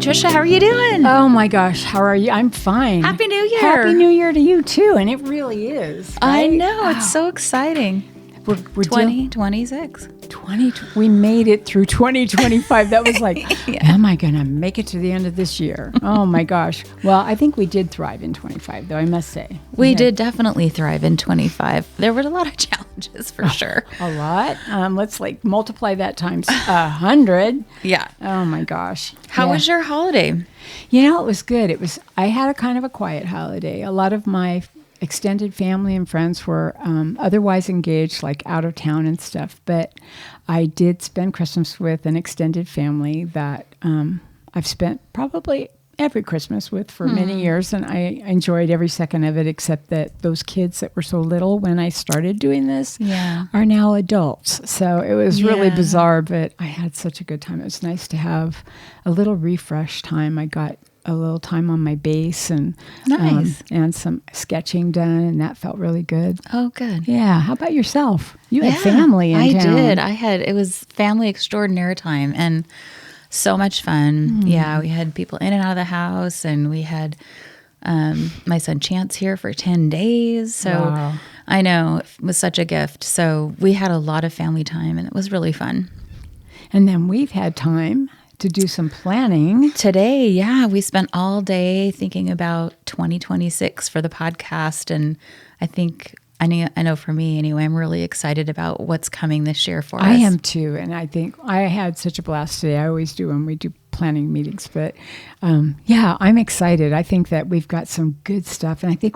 Trisha. How are you doing? Oh my gosh, how are you? I'm fine. Happy New Year. Happy New Year to you too, and it really is. I Right? know. It's so exciting. We're 2026. 20. We made it through 2025. That was like, am I going to make it to the end of this year? Oh my gosh. Well, I think we did thrive in 25, though, I must say. We did definitely thrive in 25. There were a lot of challenges for sure. A lot. Let's multiply that times 100. Yeah. Oh my gosh. How was your holiday? You know, it was good. I had a kind of a quiet holiday. A lot of my extended family and friends were otherwise engaged, like out of town and stuff. But I did spend Christmas with an extended family that I've spent probably every Christmas with for many years. And I enjoyed every second of it, except that those kids that were so little when I started doing this are now adults. So it was really bizarre, but I had such a good time. It was nice to have a little refresh time. I got a little time on my bass and and some sketching done, and that felt really good. Oh, good. Yeah. How about yourself? You had family in town. I did. It was family extraordinary time and so much fun. Yeah, we had people in and out of the house, and we had my son Chance here for 10 days. So Wow. I know it was such a gift. So we had a lot of family time, and it was really fun. And then we've had time to do some planning. Today, we spent all day thinking about 2026 for the podcast. And I know for me anyway, I'm really excited about what's coming this year for us. I am too. And I think I had such a blast today. I always do when we do planning meetings. But I'm excited. I think that we've got some good stuff. And I think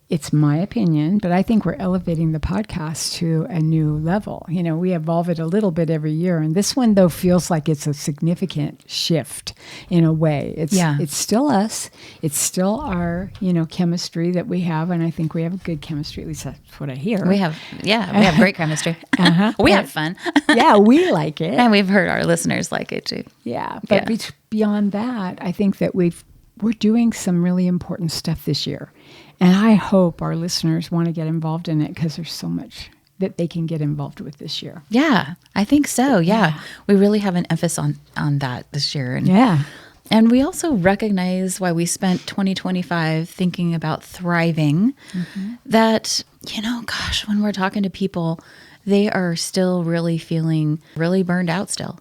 it's my opinion, but I think we're elevating the podcast to a new level. You know, we evolve it a little bit every year. And this one, though, feels like it's a significant shift in a way. It's still us. It's still our, chemistry that we have. And I think we have a good chemistry. At least that's what I hear. We have great chemistry. We have fun. Yeah, we like it. And we've heard our listeners like it too. Yeah. But beyond that, I think that we're doing some really important stuff this year. And I hope our listeners want to get involved in it because there's so much that they can get involved with this year. Yeah, I think so. Yeah. We really have an emphasis on that this year. And we also recognize why we spent 2025 thinking about thriving, that, when we're talking to people, they are still really feeling really burned out still.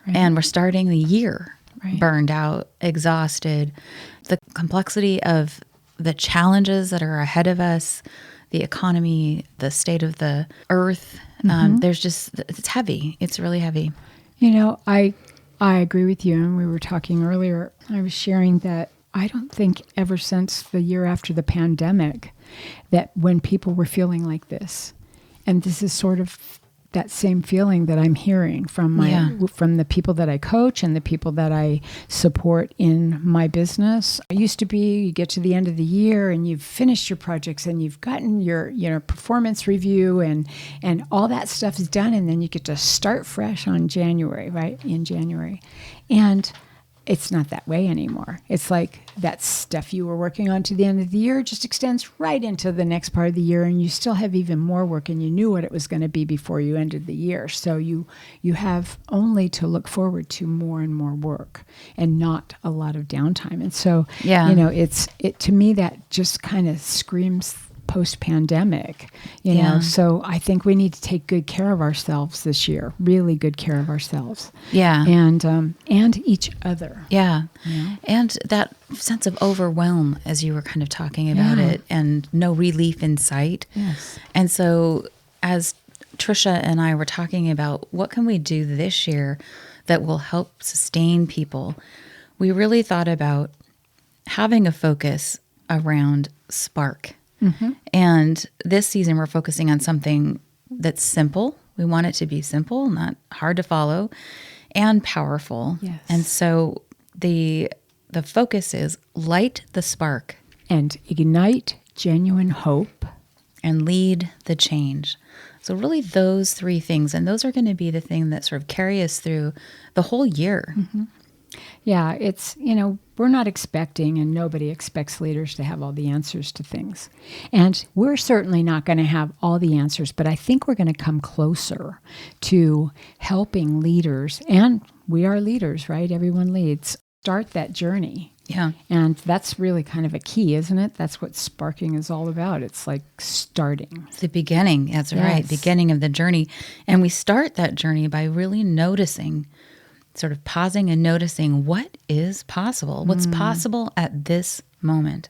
Right. And we're starting the year burned out, exhausted. The complexity of the challenges that are ahead of us, the economy, the state of the earth, it's heavy. It's really heavy. I agree with you. And we were talking earlier, I was sharing that I don't think ever since the year after the pandemic that when people were feeling like this, and this is sort of that same feeling that I'm hearing from the people that I coach and the people that I support in my business. It used to be you get to the end of the year and you've finished your projects and you've gotten your performance review and all that stuff is done, and then you get to start fresh in January. And it's not that way anymore. It's like that stuff you were working on to the end of the year just extends right into the next part of the year, and you still have even more work, and you knew what it was going to be before you ended the year. So you have only to look forward to more and more work and not a lot of downtime. And so, to me, that just kind of screams post-pandemic, so I think we need to take good care of ourselves this year, really good care of ourselves. Yeah. And each other. Yeah. And that sense of overwhelm, as you were kind of talking about it, and no relief in sight. Yes. And so as Trisha and I were talking about what can we do this year that will help sustain people, we really thought about having a focus around spark. And this season, we're focusing on something that's simple. We want it to be simple, not hard to follow, and powerful. Yes. And so the focus is light the spark. And ignite genuine hope. And lead the change. So really those three things. And those are going to be the thing that sort of carry us through the whole year. Yeah, it's, we're not expecting, and nobody expects leaders to have all the answers to things. And we're certainly not going to have all the answers, but I think we're going to come closer to helping leaders and we are leaders, right? Everyone leads. Start that journey. Yeah. And that's really kind of a key, isn't it? That's what sparking is all about. It's like starting. It's the beginning. That's right. Beginning of the journey. And we start that journey by really noticing, sort of pausing and noticing what is possible, what's possible at this moment.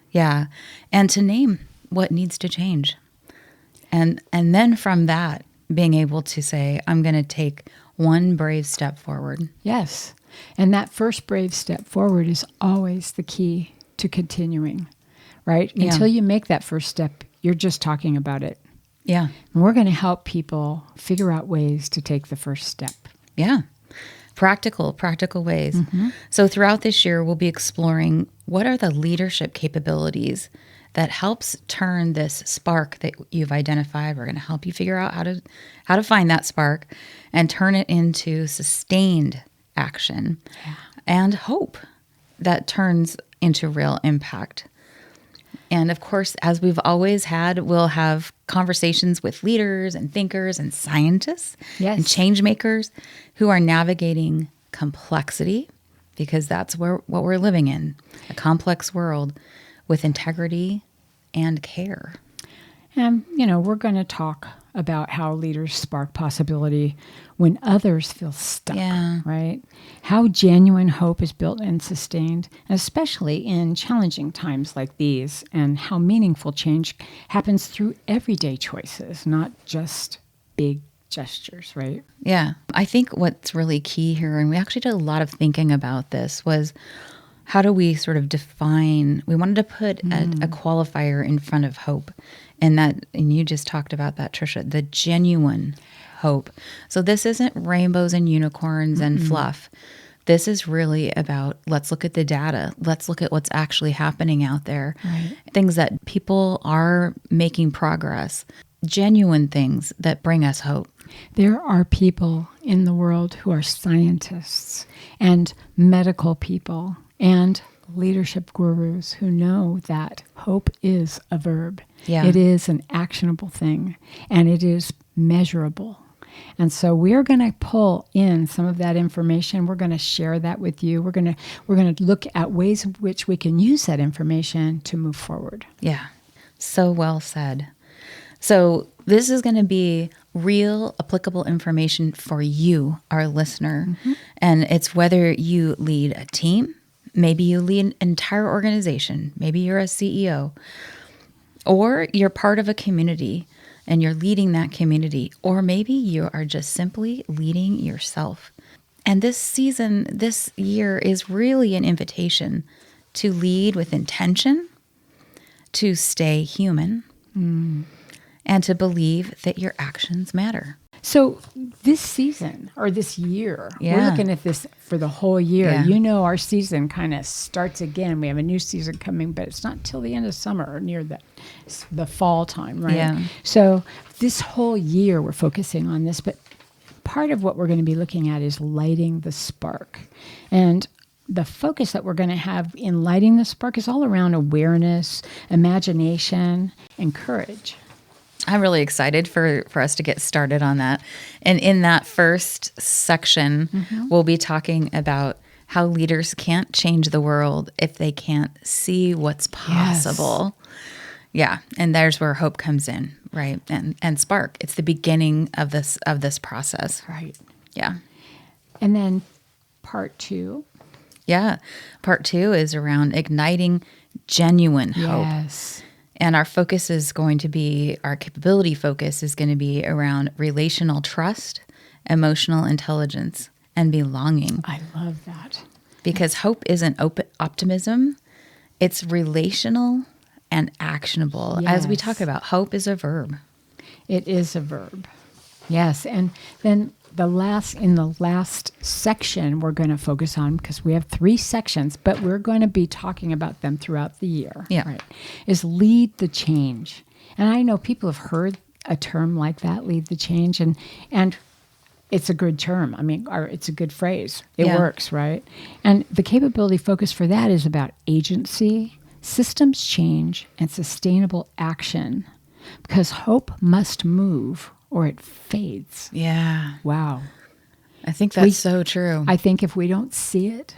Yeah. And to name what needs to change. And then from that, being able to say, I'm going to take one brave step forward. Yes. And that first brave step forward is always the key to continuing, right? Yeah. Until you make that first step, you're just talking about it. Yeah. And we're going to help people figure out ways to take the first step. Yeah. Practical ways. So throughout this year, we'll be exploring what are the leadership capabilities that helps turn this spark that you've identified. We're going to help you figure out how to find that spark and turn it into sustained action and hope that turns into real impact. And of course, as we've always had, we'll have conversations with leaders and thinkers and scientists and change makers who are navigating complexity, because that's what we're living in, a complex world with integrity and care. And, we're going to talk about how leaders spark possibility when others feel stuck, right? How genuine hope is built and sustained, especially in challenging times like these, and how meaningful change happens through everyday choices, not just big gestures, right? Yeah. I think what's really key here, and we actually did a lot of thinking about this, was how do we sort of define, we wanted to put a qualifier in front of hope. And you just talked about that, Tricia, the genuine hope. So this isn't rainbows and unicorns and fluff. This is really about, let's look at the data. Let's look at what's actually happening out there. Right. Things that people are making progress, genuine things that bring us hope. There are people in the world who are scientists and medical people and leadership gurus who know that hope is a verb. Yeah. It is an actionable thing, and it is measurable. And so we're going to pull in some of that information. We're going to share that with you. We're going to look at ways in which we can use that information to move forward. Yeah. So well said. So this is going to be real applicable information for you, our listener. And it's whether you lead a team, maybe you lead an entire organization, maybe you're a CEO, or you're part of a community and you're leading that community, or maybe you are just simply leading yourself. And this season, this year is really an invitation to lead with intention, to stay human, and to believe that your actions matter. So this season, or this year, we're looking at this for the whole year. Yeah. Our season kind of starts again. We have a new season coming, but it's not till the end of summer or near the fall time, right? Yeah. So this whole year we're focusing on this, but part of what we're going to be looking at is lighting the spark. And the focus that we're going to have in lighting the spark is all around awareness, imagination, and courage. I'm really excited for us to get started on that. And in that first section, we'll be talking about how leaders can't change the world if they can't see what's possible. Yeah. And there's where hope comes in, right? And spark. It's the beginning of this process. Right. Yeah. And then part 2. Yeah. Part 2 is around igniting genuine hope. Yes. And our focus is going to be, our capability focus is going to be around relational trust, emotional intelligence, and belonging. I love that. Because hope isn't optimism, it's relational and actionable. Yes. As we talk about, hope is a verb. It is a verb. Yes. And then in the last section we're going to focus on, because we have 3 sections, but we're going to be talking about them throughout the year. Yeah. Right. Is lead the change. And I know people have heard a term like that, lead the change, and it's a good term. Or it's a good phrase. It works, right? And the capability focus for that is about agency, systems change, and sustainable action, because hope must move or it fades. Yeah. Wow. I think that's so true. I think if we don't see it,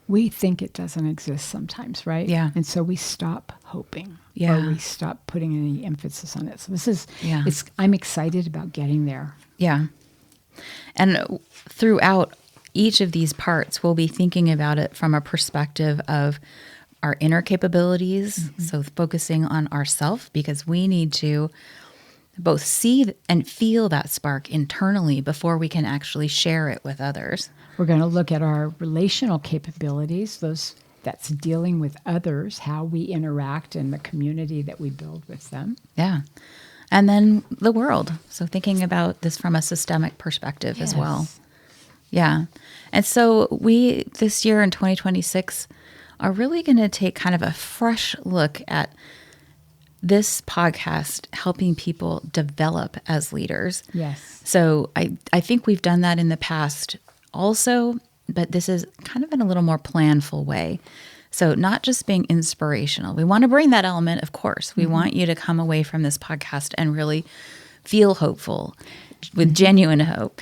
we think it doesn't exist sometimes, right? Yeah. And so we stop hoping, Yeah. or we stop putting any emphasis on it. So this is, Yeah. I'm excited about getting there. Yeah. And throughout each of these parts, we'll be thinking about it from a perspective of our inner capabilities. So focusing on ourself, because we need to both see and feel that spark internally before we can actually share it with others. We're going to look at our relational capabilities, that's dealing with others, how we interact in the community that we build with them. Yeah. And then the world. So thinking about this from a systemic perspective as well. Yeah. And so we, this year in 2026, are really going to take kind of a fresh look at this podcast helping people develop as leaders. Yes. So I think we've done that in the past also, but this is kind of in a little more planful way. So not just being inspirational. We want to bring that element, of course. We want you to come away from this podcast and really feel hopeful with genuine hope,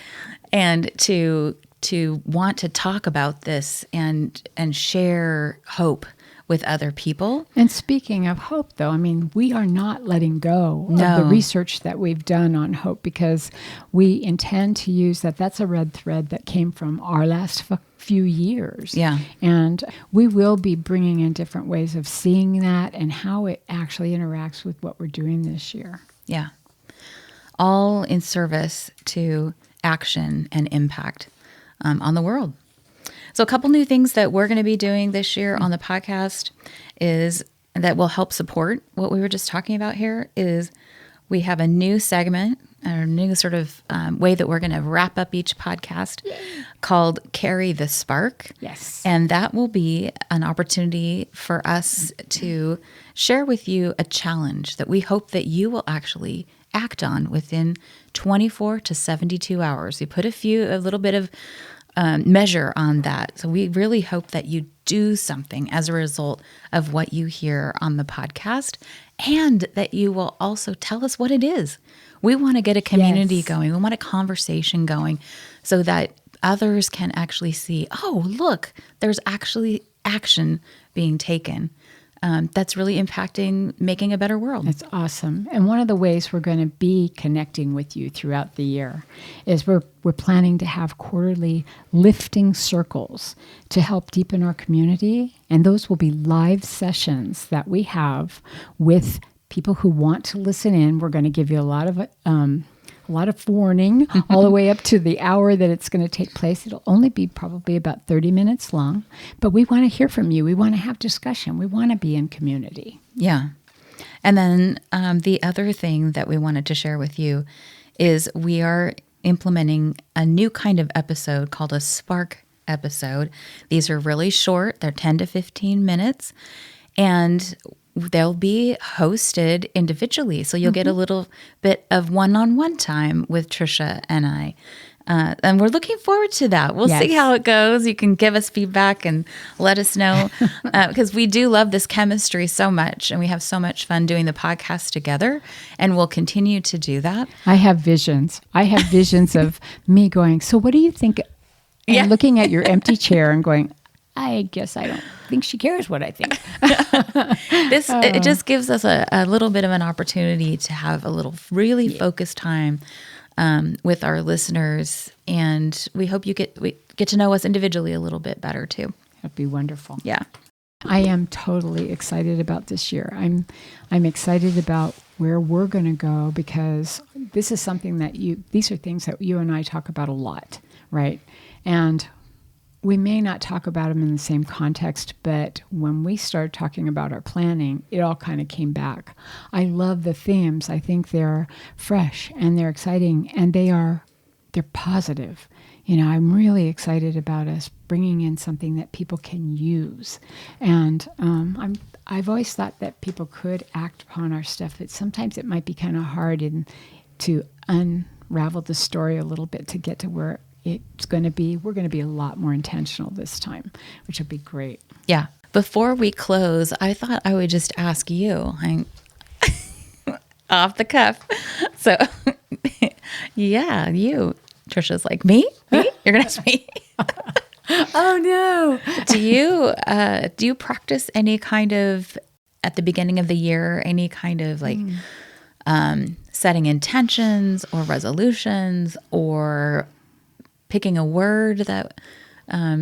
and to want to talk about this and share hope with other people. And speaking of hope, though, I mean, we are not letting go of the research that we've done on hope, because we intend to use that. That's a red thread that came from our last few years. Yeah. And we will be bringing in different ways of seeing that and how it actually interacts with what we're doing this year. Yeah. All in service to action and impact on the world. So a couple new things that we're going to be doing this year on the podcast is that will help support what we were just talking about here is we have a new segment, a new sort of way that we're going to wrap up each podcast called Carry the Spark. Yes. And that will be an opportunity for us to share with you a challenge that we hope that you will actually act on within 24 to 72 hours. We put a little bit of measure on that. So we really hope that you do something as a result of what you hear on the podcast, and that you will also tell us what it is. We want to get a community going. We want a conversation going so that others can actually see, oh, look, there's actually action being taken. That's really impacting making a better world. That's awesome. And one of the ways we're going to be connecting with you throughout the year is we're planning to have quarterly lifting circles to help deepen our community. And those will be live sessions that we have with people who want to listen in. We're going to give you a lot of warning all the way up to the hour that it's going to take place. It'll only be probably about 30 minutes long, but we want to hear from you. We want to have discussion. We want to be in community. Yeah. And then the other thing that we wanted to share with you is we are implementing a new kind of episode called a Spark episode. These are really short. They're 10 to 15 minutes, and they'll be hosted individually. So you'll get a little bit of one-on-one time with Trisha and I. And we're looking forward to that. We'll see how it goes. You can give us feedback and let us know, because we do love this chemistry so much, and we have so much fun doing the podcast together, and we'll continue to do that. I have visions. Of me going, so what do you think? And looking at your empty chair and going, I guess I don't think she cares what I think. It just gives us a little bit of an opportunity to have a little really focused time with our listeners, and we hope you get to know us individually a little bit better too. That'd be wonderful. Yeah, I am totally excited about this year. I'm excited about where we're going to go, because this is something that these are things that you and I talk about a lot, right? And we may not talk about them in the same context, but when we started talking about our planning, it all kind of came back. I love the themes. I think they're fresh and they're exciting, and they're positive. You know, I'm really excited about us bringing in something that people can use. And I've always thought that people could act upon our stuff. Sometimes it might be kind of hard to unravel the story a little bit to get to where it's going to be. We're going to be a lot more intentional this time, which will be great. Yeah. Before we close, I thought I would just ask you, off the cuff. So, you, Trisha's like, me? You're going to ask me? Oh, no. Do you practice any kind of, at the beginning of the year, any kind of like setting intentions or resolutions or picking a word that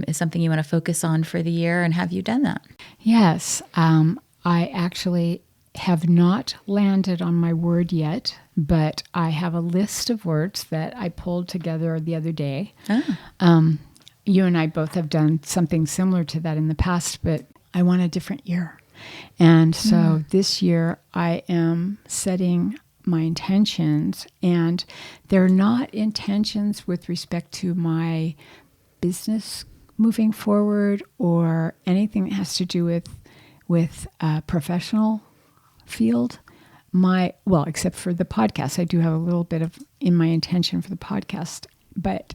is something you want to focus on for the year? And have you done that? Yes. I actually have not landed on my word yet, but I have a list of words that I pulled together the other day. Oh. You and I both have done something similar to that in the past, but I want a different year. And so this year I am setting my intentions, and they're not intentions with respect to my business moving forward or anything that has to do with professional field. Except for the podcast. I do have a little bit of in my intention for the podcast, but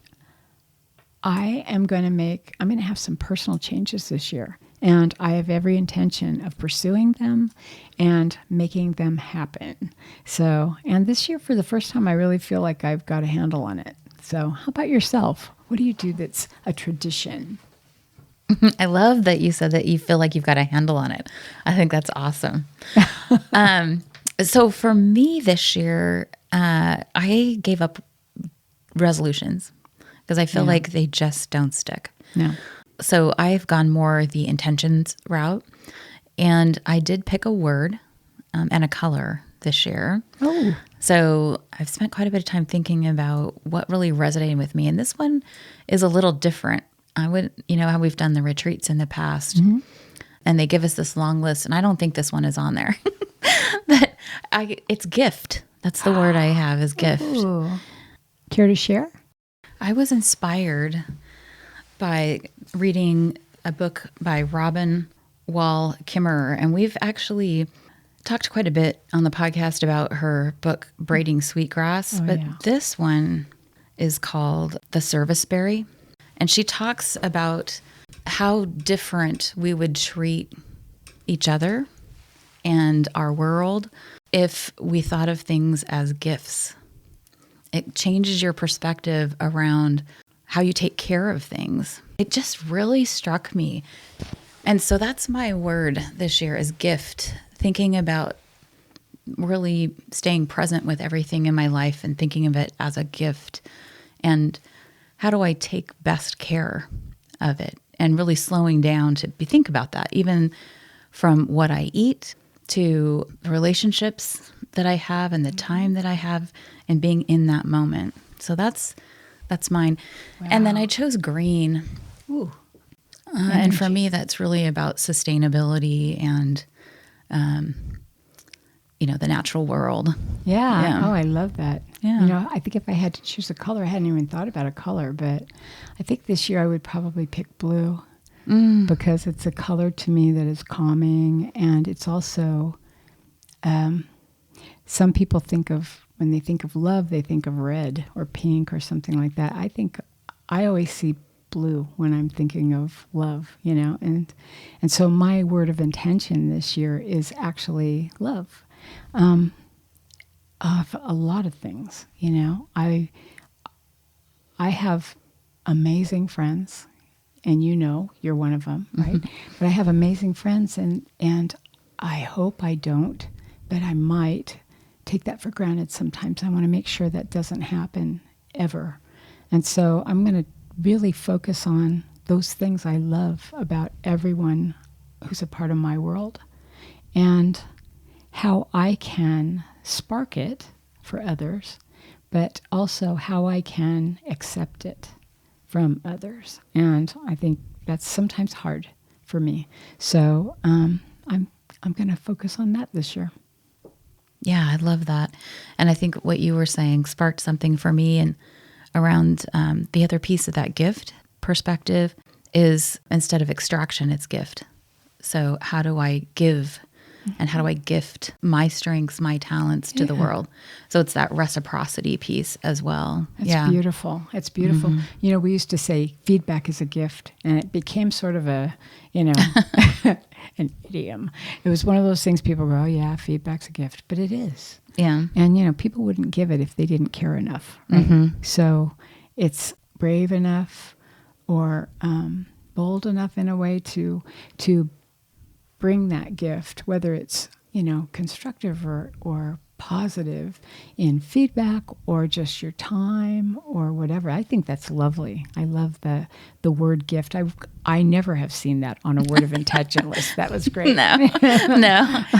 I'm going to have some personal changes this year, and I have every intention of pursuing them and making them happen. So, and this year for the first time, I really feel like I've got a handle on it. So how about yourself? What do you do that's a tradition? I love that you said that you feel like you've got a handle on it. I think that's awesome. So for me this year, I gave up resolutions because I feel like they just don't stick. No. So I've gone more the intentions route, and I did pick a word and a color this year. Oh. So I've spent quite a bit of time thinking about what really resonated with me. And this one is a little different. I would, how we've done the retreats in the past, and they give us this long list, and I don't think this one is on there. But it's gift. That's the word I have, is gift. Ooh. Care to share? I was inspired by reading a book by Robin Wall Kimmerer, and we've actually talked quite a bit on the podcast about her book, Braiding Sweetgrass, this one is called The Serviceberry. And she talks about how different we would treat each other and our world if we thought of things as gifts. It changes your perspective around how you take care of things. It just really struck me. And so that's my word this year, is gift. Thinking about really staying present with everything in my life and thinking of it as a gift. And how do I take best care of it? And really slowing down to think about that, even from what I eat to the relationships that I have and the time that I have and being in that moment. So that's mine. Wow. And then I chose green. Ooh. And for me, that's really about sustainability and, the natural world. Yeah. Oh, I love that. Yeah. I think if I had to choose a color, I hadn't even thought about a color, but I think this year I would probably pick blue because it's a color to me that is calming. And it's also, some people when they think of love, they think of red or pink or something like that. I always see blue when I'm thinking of love, and so my word of intention this year is actually love. Of a lot of things, I have amazing friends, and you're one of them, right? But I have amazing friends, and I hope I don't, but I might take that for granted sometimes. I want to make sure that doesn't happen ever. And so I'm going to really focus on those things I love about everyone who's a part of my world, and how I can spark it for others, but also how I can accept it from others. And I think that's sometimes hard for me. So I'm going to focus on that this year. Yeah, I love that. And I think what you were saying sparked something for me, and around the other piece of that gift perspective is, instead of extraction, it's gift. So how do I give? And how do I gift my strengths, my talents to the world? So it's that reciprocity piece as well. It's beautiful. It's beautiful. Mm-hmm. We used to say feedback is a gift, and it became sort of a, an idiom. It was one of those things people go, oh yeah, feedback's a gift, but it is. Yeah. And, people wouldn't give it if they didn't care enough. Right? So it's brave enough or bold enough in a way to bring that gift, whether it's, constructive or positive in feedback or just your time or whatever. I think that's lovely. I love the word gift. I never have seen that on a word of intention list. That was great. No,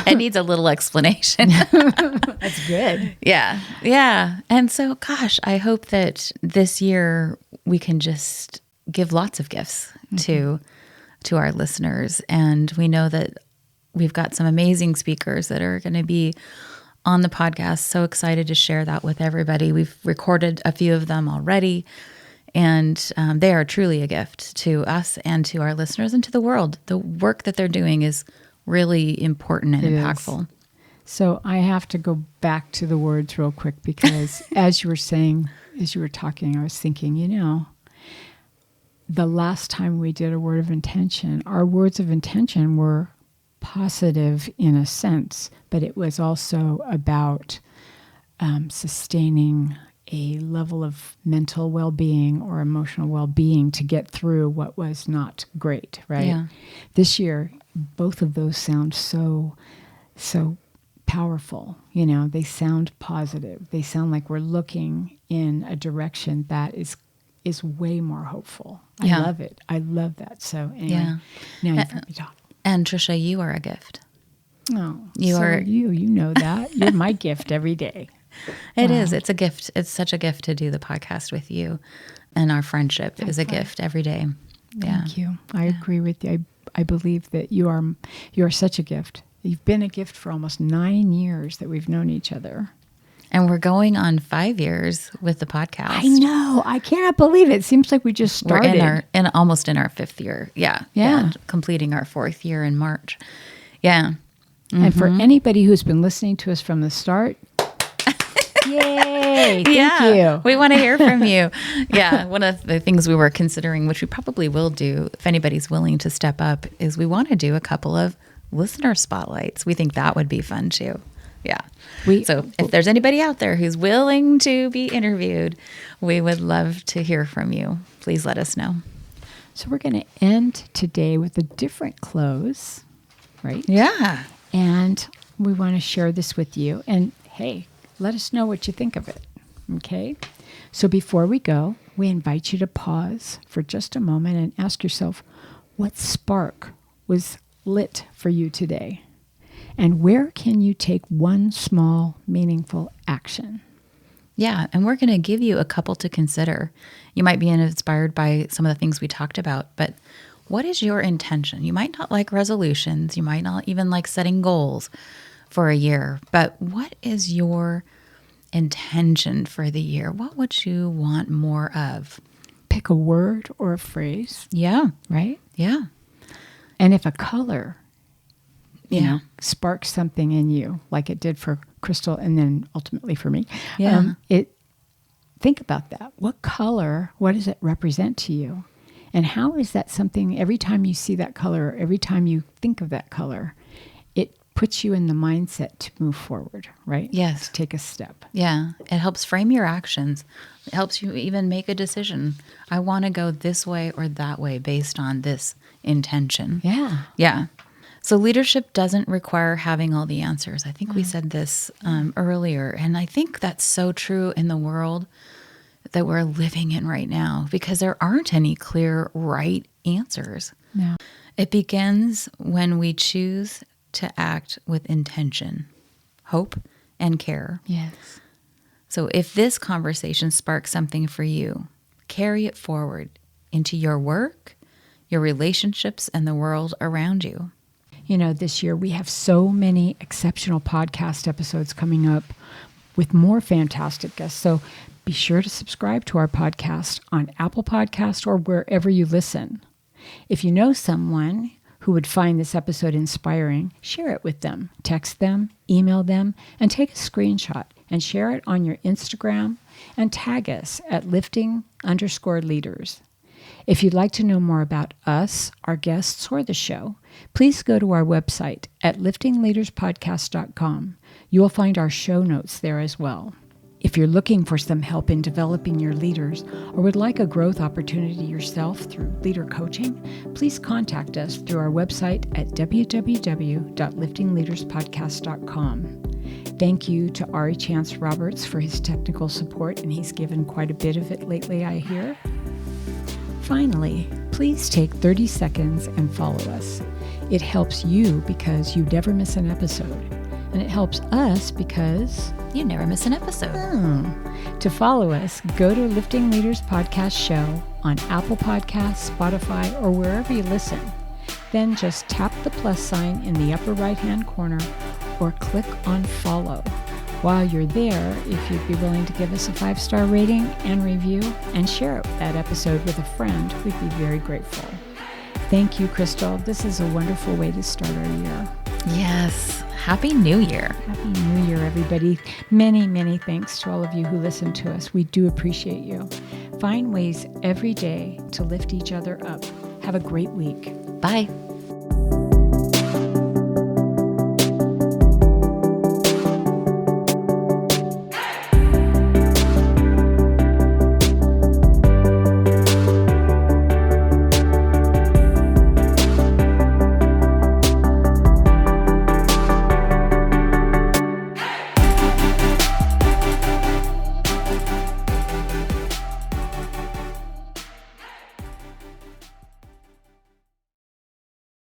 it needs a little explanation. That's good. Yeah. And so, gosh, I hope that this year we can just give lots of gifts to our listeners. And we know that we've got some amazing speakers that are going to be on the podcast. So excited to share that with everybody. We've recorded a few of them already, and they are truly a gift to us and to our listeners and to the world. The work that they're doing is really important and impactful. So I have to go back to the words real quick because as you were talking, I was thinking, the last time we did a word of intention, our words of intention were positive in a sense, but it was also about sustaining a level of mental well-being or emotional well-being to get through what was not great, right? Yeah. This year, both of those sound so powerful. They sound positive. They sound like we're looking in a direction that is way more hopeful. I love it. I love that. So anyway, now you've heard me talk. And Trisha, you are a gift. Oh, you know that. You're my gift every day. It is. It's a gift. It's such a gift to do the podcast with you. And our friendship is a gift every day. Yeah. Thank you. I agree with you. I believe that you are such a gift. You've been a gift for almost 9 years that we've known each other. And we're going on 5 years with the podcast. I know. I cannot believe it. It seems like we just started. We're almost in our 5th year. Yeah. Completing our 4th year in March. Yeah. Mm-hmm. And for anybody who's been listening to us from the start, yay! Thank you. We want to hear from you. Yeah. One of the things we were considering, which we probably will do if anybody's willing to step up, is we want to do a couple of listener spotlights. We think that would be fun too. Yeah. So if there's anybody out there who's willing to be interviewed, we would love to hear from you. Please let us know. So we're going to end today with a different close, right? Yeah. And we want to share this with you. And hey, let us know what you think of it. Okay? So before we go, we invite you to pause for just a moment and ask yourself, what spark was lit for you today? And where can you take one small, meaningful action? Yeah, and we're going to give you a couple to consider. You might be inspired by some of the things we talked about, but what is your intention? You might not like resolutions. You might not even like setting goals for a year, but what is your intention for the year? What would you want more of? Pick a word or a phrase. Yeah. Right? Yeah. And if a color sparks something in you, like it did for Crystal and then ultimately for me. Think about that. What color, what does it represent to you? And how is that something, every time you see that color, every time you think of that color, it puts you in the mindset to move forward, right? Yes. To take a step. Yeah. It helps frame your actions. It helps you even make a decision. I want to go this way or that way based on this intention. Yeah. Yeah. So leadership doesn't require having all the answers. I think we said this earlier, and I think that's so true in the world that we're living in right now because there aren't any clear right answers. No. It begins when we choose to act with intention, hope, and care. Yes. So if this conversation sparks something for you, carry it forward into your work, your relationships, and the world around you. This year we have so many exceptional podcast episodes coming up with more fantastic guests. So be sure to subscribe to our podcast on Apple Podcast or wherever you listen. If you know someone who would find this episode inspiring, share it with them. Text them, email them, and take a screenshot and share it on your Instagram and tag us at lifting_leaders. If you'd like to know more about us, our guests, or the show, please go to our website at liftingleaderspodcast.com. You will find our show notes there as well. If you're looking for some help in developing your leaders or would like a growth opportunity yourself through leader coaching, please contact us through our website at www.liftingleaderspodcast.com. Thank you to Ari Chance Roberts for his technical support, and he's given quite a bit of it lately, I hear. Finally, please take 30 seconds and follow us. It helps you because you never miss an episode, and it helps us because you never miss an episode. To follow us, go to Lifting Leaders Podcast Show on Apple Podcasts, Spotify, or wherever you listen. Then just tap the plus sign in the upper right-hand corner or click on follow. While you're there, if you'd be willing to give us a 5-star rating and review and share that episode with a friend, we'd be very grateful. Thank you, Crystal. This is a wonderful way to start our year. Yes. Happy New Year. Happy New Year, everybody. Many, many thanks to all of you who listen to us. We do appreciate you. Find ways every day to lift each other up. Have a great week. Bye.